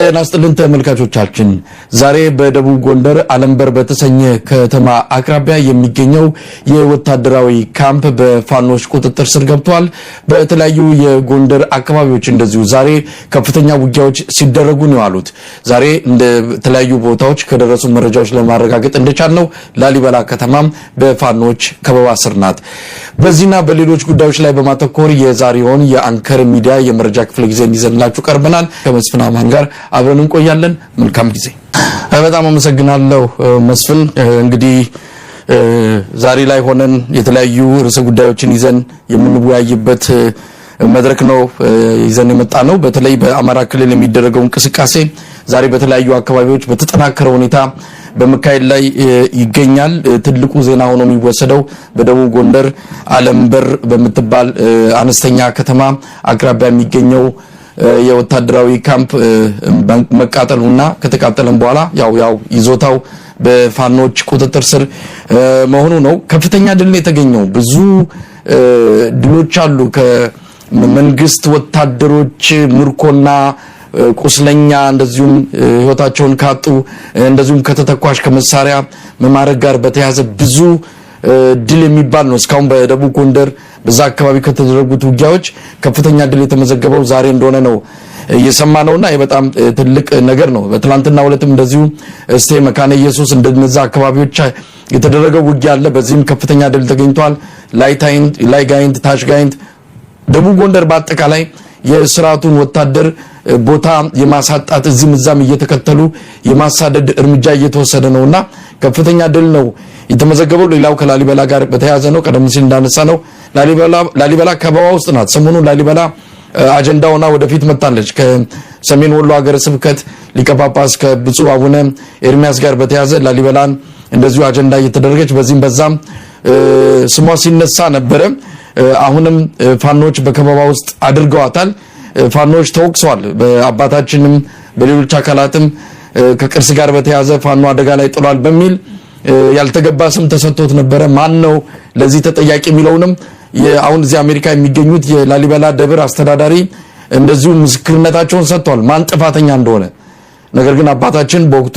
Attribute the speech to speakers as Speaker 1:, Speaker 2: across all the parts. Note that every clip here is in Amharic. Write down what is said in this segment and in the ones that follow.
Speaker 1: ናስጥልን ተመልካቾቻችን ዛሬ በደቡብ ጎንደር አለምበር በተሰኘ ከተማ አቅራቢያ የሚገኘው የወታደራዊ ካምፕ በፋኖች ቁጥጥር ስር ገብቷል። በተለያዩ የጎንደር አካባቢዎች እንደዚሁ ዛሬ ከፍተኛ ውጊያዎች ሲደረጉ ነው ያሉት። ዛሬ እንደ ተለያዩ ቦታዎች ከደረሱ መረጃዎች ለማረጋገጥ እንደቻልነው ላሊበላ ከተማም በፋኖች ከበባ ስር ናት። በዚህና በሌሎች ጉዳዮች ላይ በማተኮር የዛሬውን የአንከር ሚዲያ የመረጃ ክፍለ ጊዜ ይዘንላችሁ ቀርበናል። ከመስፍን አማን ጋር አብረን እንቆያለን። መልካም ጊዜ። በጣም አመሰግናለሁ መስፍን። እንግዲህ ዛሬ ላይ ሆነን የተለያዩ ርዕሰ ጉዳዮችን ይዘን የምንወያይበት መድረክ ነው ይዘን የመጣ ነው። በተለይ በአማራ ክልል የሚደረገው እንቅስቃሴ ዛሬ በተለያዩ አካባቢዎች በተጠናከረ ሁኔታ በመካሄድ ላይ ይገኛል። ትልቁ ዜና ሆኖ የሚወሰደው በደቡብ ጎንደር አለምበር በምትባል አነስተኛ ከተማ አቅራቢያ የሚገኘው የወታደራዊ ካምፕ መቃጠሉና ከተቃጠለም በኋላ ያው ይዞታው በፋኖች ቁጥጥር ስር መሆኑ ነው። ከፍተኛ ድል የተገኘው ብዙ ድሎች አሉ። ከመንግስት ወታደሮች ምርኮና ቁስለኛ እንደዚሁም ህይወታቸውን ካጡ እንደዚሁም ከተተኳሽ ከመሳሪያ መማረክ ጋር በተያያዘ ብዙ ድል የሚባል ነው። እስካሁን በደቡብ ጎንደር በዛ አካባቢ ከተደረጉት ውጊያዎች ከፍተኛ ድል የተመዘገበው ዛሬ እንደሆነ ነው እየሰማነውና በጣም ትልቅ ነገር ነው። በትላንትና ሁለትም እንደዚሁ እስቴ መካነ ኢየሱስ እንደነዛ አካባቢዎች የተደረገው ውጊያ አለ። በዚህም ከፍተኛ ድል ተገኝቷል። ላይ ጋይንት ታች ጋይንት ደቡብ ጎንደር በአጠቃላይ የስርዓቱን ወታደር ቦታ የማሳጣት እዚህም እዛም እየተከተሉ የማሳደድ እርምጃ እየተወሰደ ነውና ከፍተኛ ድል ነው የተመዘገበው። ሌላው ከላሊበላ ጋር በተያያዘ ነው። ቀደም ሲል እንዳነሳ ነው ላሊበላ ከበባ ውስጥ ናት። ሰሞኑን ላሊበላ አጀንዳውና ወደፊት መጣለች። ከሰሜን ወሎ ሀገረ ስብከት ሊቀጳጳስ ከብፁዕ አቡነ ኤርሚያስ ጋር በተያያዘ ላሊበላን እንደዚሁ አጀንዳ እየተደረገች በዚህም በዛም ስሟ ሲነሳ ነበረ። አሁንም ፋኖች በከበባ ውስጥ አድርገዋታል። ፋኖች ተወቅሰዋል። በአባታችንም በሌሎች አካላትም ከቅርስ ጋር በተያያዘ ፋኖ አደጋ ላይ ጥሏል በሚል ያልተገባ ስም ተሰጥቶት ነበረ። ማን ነው ለዚህ ተጠያቂ የሚለውንም አሁን እዚህ አሜሪካ የሚገኙት የላሊበላ ደብር አስተዳዳሪ እንደዚሁ ምስክርነታቸውን ሰጥተዋል ማን ጥፋተኛ እንደሆነ። ነገር ግን አባታችን በወቅቱ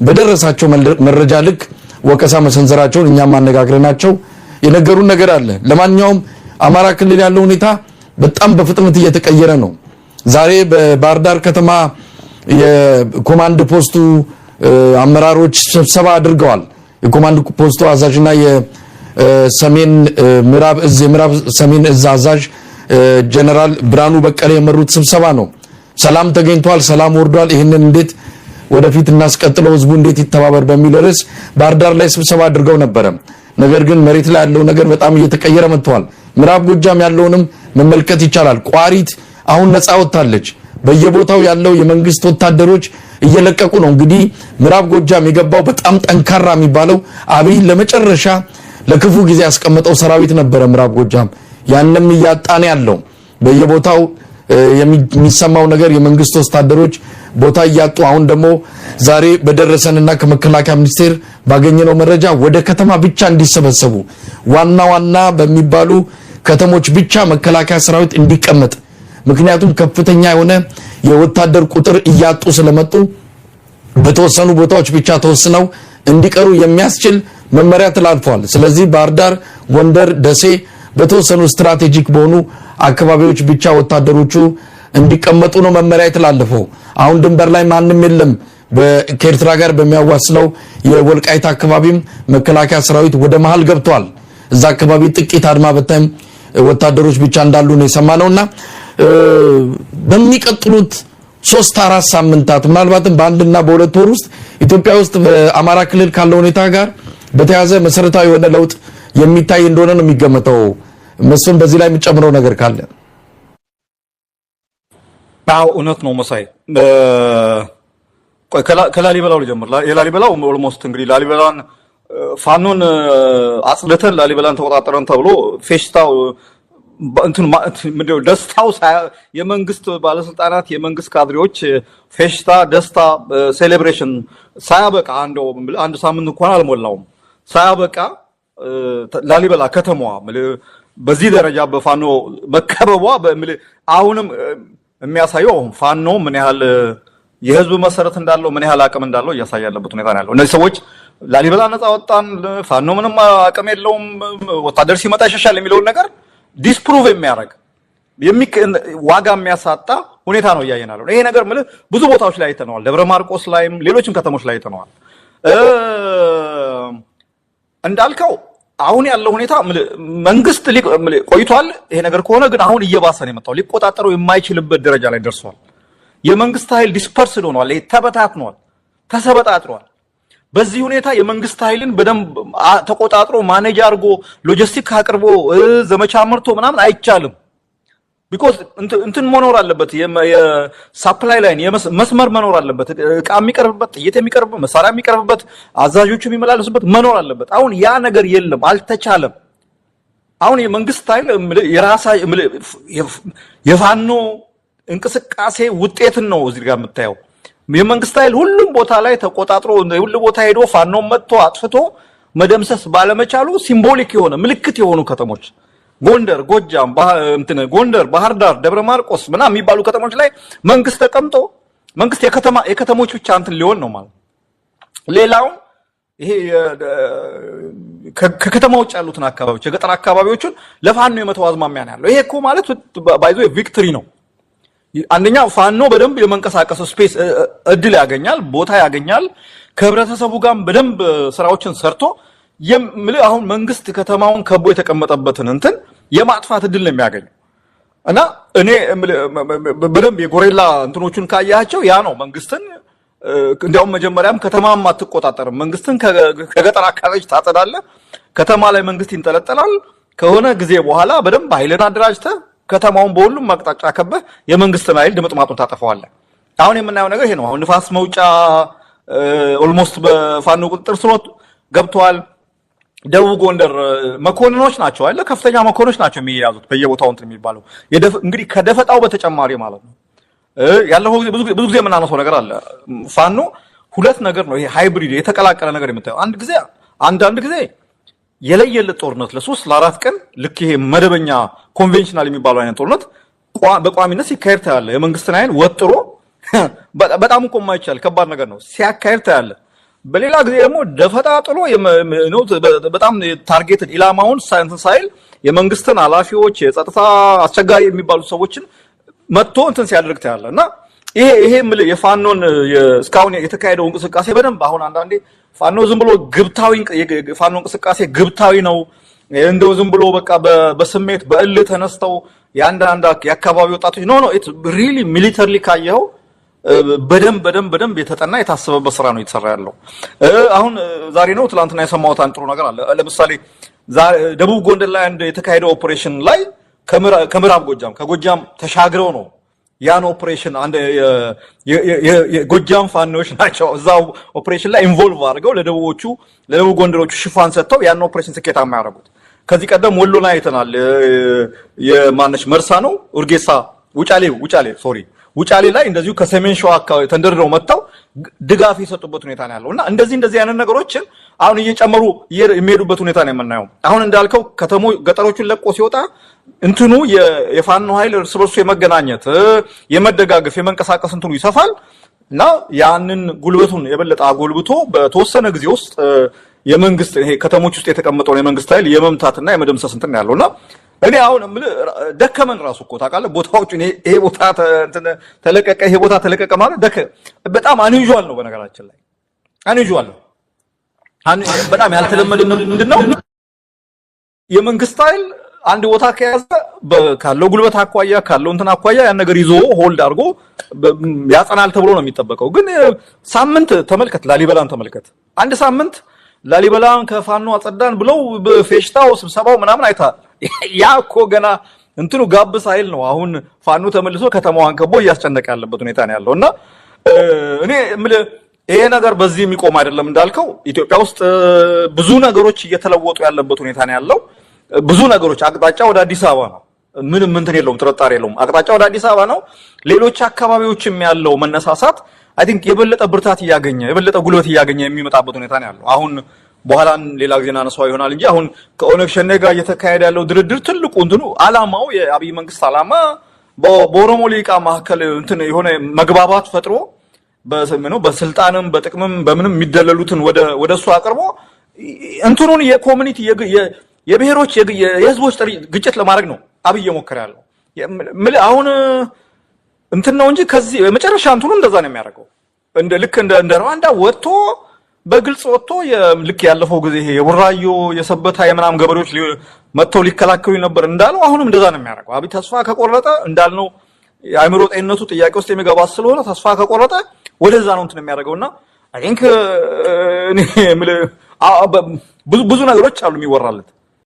Speaker 1: በደረሳቸው መረጃ ልክ ወቀሳ መሰንዘራቸውን እኛም ማነጋግረናቸው የነገሩን ነገር አለ። ለማንኛውም አማራ ክልል ያለው ሁኔታ በጣም በፍጥነት እየተቀየረ ነው። ዛሬ በባህር ዳር ከተማ የኮማንድ ፖስቱ አመራሮች ስብሰባ አድርገዋል። የኮማንድ ፖስቱ አዛዥና የሰሜን ምዕራብ ሰሜን እዝ አዛዥ ጀነራል ብርሃኑ በቀለ የመሩት ስብሰባ ነው። ሰላም ተገኝቷል፣ ሰላም ወርዷል። ይሄንን እንዴት ወደፊት እናስቀጥለው፣ ህዝቡ እንዴት ይተባበር በሚል ርዕስ ባህር ዳር ላይ ስብሰባ አድርገው ነበረ። ነገር ግን መሬት ላይ ያለው ነገር በጣም እየተቀየረ መጥቷል። ምዕራብ ጎጃም ያለውንም መመልከት ይቻላል። ቋሪት አሁን ነፃ ወጣለች። በየቦታው ያለው የመንግስት ወታደሮች እየለቀቁ ነው። እንግዲህ ምዕራብ ጎጃም የገባው በጣም ጠንካራ የሚባለው አብይ ለመጨረሻ ለክፉ ጊዜ ያስቀመጠው ሰራዊት ነበረ ምዕራብ ጎጃም። ያንንም እያጣነ ያለው በየቦታው የሚሰማው ነገር የመንግስት ወታደሮች ቦታ እያጡ አሁን ደግሞ ዛሬ በደረሰንና ከመከላከያ ሚኒስቴር ባገኘነው መረጃ ወደ ከተማ ብቻ እንዲሰበሰቡ ዋና በሚባሉ ከተሞች ብቻ መከላከያ ሰራዊት እንዲቀመጥ፣ ምክንያቱም ከፍተኛ የሆነ የወታደር ቁጥር እያጡ ስለመጡ በተወሰኑ ቦታዎች ብቻ ተወስነው እንዲቀሩ የሚያስችል መመሪያ ተላልፏል። ስለዚህ ባህር ዳር፣ ጎንደር፣ ደሴ በተወሰኑ ስትራቴጂክ በሆኑ አካባቢዎች ብቻ ወታደሮቹ እንዲቀመጡ ነው መመሪያ የተላለፈው። አሁን ድንበር ላይ ማንም የለም። ከኤርትራ ጋር በሚያዋስነው የወልቃይት አካባቢም መከላከያ ሰራዊት ወደ መሃል ገብቷል። እዛ አካባቢ ጥቂት አድማ በታኝ ወታደሮች ብቻ እንዳሉ ነው የሰማነውና በሚቀጥሉት 3-4 ሳምንታት ምናልባትም በአንድና በሁለት ወር ውስጥ ኢትዮጵያ ውስጥ በአማራ ክልል ካለው ሁኔታ ጋር በተያያዘ መሰረታዊ የሆነ ለውጥ የሚታይ እንደሆነ ነው የሚገመተው። መስፍን በዚህ ላይ የምጨምረው ነገር ካለ?
Speaker 2: አዎ እውነት ነው መሳይ። ከላሊበላው ልጀምር። የላሊበላው ኦልሞስት እንግዲህ ላሊበላን ፋኖን አጽድተን ላሊበላን ተቆጣጠረን ተብሎ ፌሽታው ምንድነው ደስታው የመንግስት ባለስልጣናት የመንግስት ካድሬዎች ፌሽታ ደስታ ሴሌብሬሽን ሳያበቃ አንድ ሳምንት እንኳን አልሞላውም ሳያበቃ ላሊበላ ከተማዋ በዚህ ደረጃ በፋኖ መከበቧ አሁንም የሚያሳየው ፋኖ ምን ያህል የህዝብ መሰረት እንዳለው ምን ያህል አቅም እንዳለው እያሳያለበት ሁኔታ ነው ያለው። እነዚህ ሰዎች ላሊበላ ነፃ ወጣን፣ ፋኖ ምንም አቅም የለውም፣ ወታደር ሲመጣ ይሸሻል የሚለውን ነገር ዲስፕሩቭ የሚያደርግ ዋጋ የሚያሳጣ ሁኔታ ነው እያየናለው። ይሄ ነገር ማለት ብዙ ቦታዎች ላይ አይተነዋል። ደብረ ማርቆስ ላይም ሌሎችም ከተሞች ላይ አይተነዋል። እንዳልከው አሁን ያለው ሁኔታ መንግስት ቆይቷል። ይሄ ነገር ከሆነ ግን አሁን እየባሰ ነው የመጣው። ሊቆጣጠረው የማይችልበት ደረጃ ላይ ደርሷል። የመንግስት ኃይል ዲስፐርስድ ሆኗል፣ ተበታትኗል፣ ተሰበጣጥሯል። በዚህ ሁኔታ የመንግስት ኃይልን በደንብ ተቆጣጥሮ ማኔጅ አድርጎ ሎጂስቲክ አቅርቦ ዘመቻ ምርቶ ምናምን አይቻልም። ቢኮዝ እንትን መኖር አለበት፣ የሳፕላይ ላይን መስመር መኖር አለበት፣ እቃ የሚቀርብበት፣ ጥይት የሚቀርብበት፣ መሳሪያ የሚቀርብበት፣ አዛዦቹ የሚመላለሱበት መኖር አለበት። አሁን ያ ነገር የለም፣ አልተቻለም። አሁን የመንግስት ኃይል የፋኖ እንቅስቃሴ ውጤትን ነው እዚህ ጋር የምታየው። የመንግስት ኃይል ሁሉም ቦታ ላይ ተቆጣጥሮ ሁሉ ቦታ ሄዶ ፋኖን መጥቶ አጥፍቶ መደምሰስ ባለመቻሉ ሲምቦሊክ የሆነ ምልክት የሆኑ ከተሞች ጎንደር፣ ጎጃም፣ ጎንደር፣ ባህር ዳር፣ ደብረ ማርቆስ ምናምን የሚባሉ ከተሞች ላይ መንግስት ተቀምጦ መንግስት የከተሞች ብቻ እንትን ሊሆን ነው ማለት። ሌላው ይሄ ከከተማ ውጭ ያሉትን አካባቢዎች የገጠር አካባቢዎችን ለፋኖ የመተው አዝማሚያ ነው ያለው። ይሄ እኮ ማለት ባይዞ ቪክትሪ ነው። አንደኛ ፋኖ በደንብ የመንቀሳቀስ ስፔስ እድል ያገኛል፣ ቦታ ያገኛል። ከህብረተሰቡ ጋር በደንብ ስራዎችን ሰርቶ አሁን መንግስት ከተማውን ከቦ የተቀመጠበትን እንትን የማጥፋት እድል ነው የሚያገኘው። እና እኔ በደንብ የጎሬላ እንትኖቹን ካያቸው ያ ነው መንግስትን እንዲያውም መጀመሪያም ከተማም አትቆጣጠርም። መንግስትን ከገጠር አካባቢዎች ታጸዳለህ። ከተማ ላይ መንግስት ይንጠለጠላል። ከሆነ ጊዜ በኋላ በደንብ ኃይልን አደራጅተህ ከተማውን በሁሉም አቅጣጫ ከበህ የመንግስትን ኃይል ድምጥማጡን ታጠፋዋለህ። አሁን የምናየው ነገር ይሄ ነው። አሁን ንፋስ መውጫ ኦልሞስት በፋኖ ቁጥጥር ስር ገብቷል። ደቡብ ጎንደር መኮንኖች ናቸው አይደል? ከፍተኛ መኮንኖች ናቸው የሚያዙት በየቦታው እንትን የሚባለው እንግዲህ ከደፈጣው በተጨማሪ ማለት ነው። ያለው ብዙ ጊዜ የምናነሳው ነገር አለ። ፋኖ ሁለት ነገር ነው፣ ይሄ ሃይብሪድ የተቀላቀለ ነገር የምታየው። አንዳንድ ጊዜ የለየለት ጦርነት ለ3 ለ4 ቀን ልክ ይሄ መደበኛ ኮንቬንሽናል የሚባለው አይነት ጦርነት በቋሚነት ሲካሄድ ታያለ። የመንግስትን ኃይል ወጥሮ በጣም እኮ የማይቻል ከባድ ነገር ነው ሲያካሄድ ታያለ። በሌላ ጊዜ ደግሞ ደፈጣ ጥሎ በጣም ታርጌትድ ኢላማውን ሳይል የመንግስትን ኃላፊዎች የጸጥታ አስቸጋሪ የሚባሉ ሰዎችን መጥቶ እንትን ሲያደርግ ታያለ። እና ይሄ የፋኖን እስካሁን የተካሄደው እንቅስቃሴ በደንብ አሁን አንዳንዴ ፋኖ ዝም ብሎ ፋኖ እንቅስቃሴ ግብታዊ ነው እንደው ዝም ብሎ በቃ በስሜት በእልህ ተነስተው የአንዳንድ የአካባቢ ወጣቶች ኖ ኢትስ ሪሊ ሚሊተሪሊ ካየው በደንብ የተጠና የታሰበበት ስራ ነው የተሰራ ያለው። አሁን ዛሬ ነው ትላንትና የሰማሁት አንድ ጥሩ ነገር አለ። ለምሳሌ ደቡብ ጎንደር ላይ አንድ የተካሄደው ኦፕሬሽን ላይ ከምዕራብ ከጎጃም ተሻግረው ነው ያን ኦፕሬሽን አንድ የጎጃም ፋኖች ናቸው እዛው ኦፕሬሽን ላይ ኢንቮልቭ አድርገው ለደቡብ ጎንደሮቹ ሽፋን ሰጥተው ያን ኦፕሬሽን ስኬታማ ያደረጉት። ከዚህ ቀደም ወሎ ላይ አይተናል። የማነሽ መርሳ ነው ኡርጌሳ ውጫሌ ላይ እንደዚሁ ከሰሜን ሸዋ አካባቢ ተንደርድረው መጥተው ድጋፍ የሰጡበት ሁኔታ ነው ያለው። እና እንደዚህ አይነት ነገሮችን አሁን እየጨመሩ የሚሄዱበት ሁኔታ ነው የምናየው። አሁን እንዳልከው ገጠሮቹን ለቆ ሲወጣ እንትኑ የፋኖ ኃይል እርስ በርሱ የመገናኘት የመደጋገፍ የመንቀሳቀስ እንትኑ ይሰፋል እና ያንን ጉልበቱን የበለጠ አጎልብቶ በተወሰነ ጊዜ ውስጥ የመንግስት ይሄ ከተሞች ውስጥ የተቀመጠውን የመንግስት ኃይል የመምታትና የመደምሰስ እንትን ያለውና እኔ አሁን ደከመን ራሱ እኮ ታውቃለህ ቦታዎቹ ይሄ ቦታ ተለቀቀ ይሄ ቦታ ተለቀቀ ማለት በጣም አንዩዥዋል ነው። በነገራችን ላይ አንዩዥዋል ነው። በጣም ያልተለመደ ምንድነው የመንግስት ኃይል አንድ ቦታ ከያዘ ካለው ጉልበት አኳያ ካለው እንትን አኳያ ያን ነገር ይዞ ሆልድ አድርጎ ያጸናል ተብሎ ነው የሚጠበቀው። ግን ሳምንት ላሊበላን ተመልከት። አንድ ሳምንት ላሊበላን ከፋኖ አጸዳን ብለው በፌሽታው ስብሰባው ምናምን አይታል። ያ እኮ ገና እንትኑ ጋብ ሳይል ነው አሁን ፋኖ ተመልሶ ከተማዋን ከቦ እያስጨነቀ ያለበት ሁኔታ ነው ያለውና እኔ ይሄ ነገር በዚህ የሚቆም አይደለም። እንዳልከው ኢትዮጵያ ውስጥ ብዙ ነገሮች እየተለወጡ ያለበት ሁኔታ ነው ያለው። ብዙ ነገሮች አቅጣጫ ወደ አዲስ አበባ ነው። ምንም እንትን የለውም፣ ጥርጣሬ የለውም። አቅጣጫ ወደ አዲስ አበባ ነው። ሌሎች አካባቢዎችም ያለው መነሳሳት አይ ቲንክ የበለጠ ብርታት እያገኘ የበለጠ ጉልበት እያገኘ የሚመጣበት ሁኔታ ነው ያለው። አሁን በኋላ ሌላ ጊዜ እናነሳው ይሆናል እንጂ አሁን ከኦነግ ሸኔ ጋር እየተካሄደ ያለው ድርድር ትልቁ እንትኑ አላማው የአብይ መንግስት አላማ በኦሮሞ ሊቃ መካከል እንትን የሆነ መግባባት ፈጥሮ በስልጣንም በጥቅምም በምንም የሚደለሉትን ወደሱ አቅርቦ እንትኑን የኮሚኒቲ የብሔሮች የህዝቦች ግጭት ለማድረግ ነው አብይ እየሞከረ ያለው። አሁን እንትን ነው እንጂ ከዚህ የመጨረሻ እንትኑ እንደዛ ነው የሚያደርገው። ልክ እንደ ሩዋንዳ ወጥቶ በግልጽ ወጥቶ ልክ ያለፈው ጊዜ ይሄ የቡራዮ የሰበታ የምናም ገበሬዎች መጥተው ሊከላከሉ ነበር እንዳለው አሁንም እንደዛ ነው የሚያደርገው። አብይ ተስፋ ከቆረጠ እንዳልነው የአእምሮ ጤንነቱ ጥያቄ ውስጥ የሚገባ ስለሆነ ተስፋ ከቆረጠ ወደዛ ነው እንትን የሚያደርገውና አይ ቲንክ ብዙ ነገሮች አሉ የሚወራለት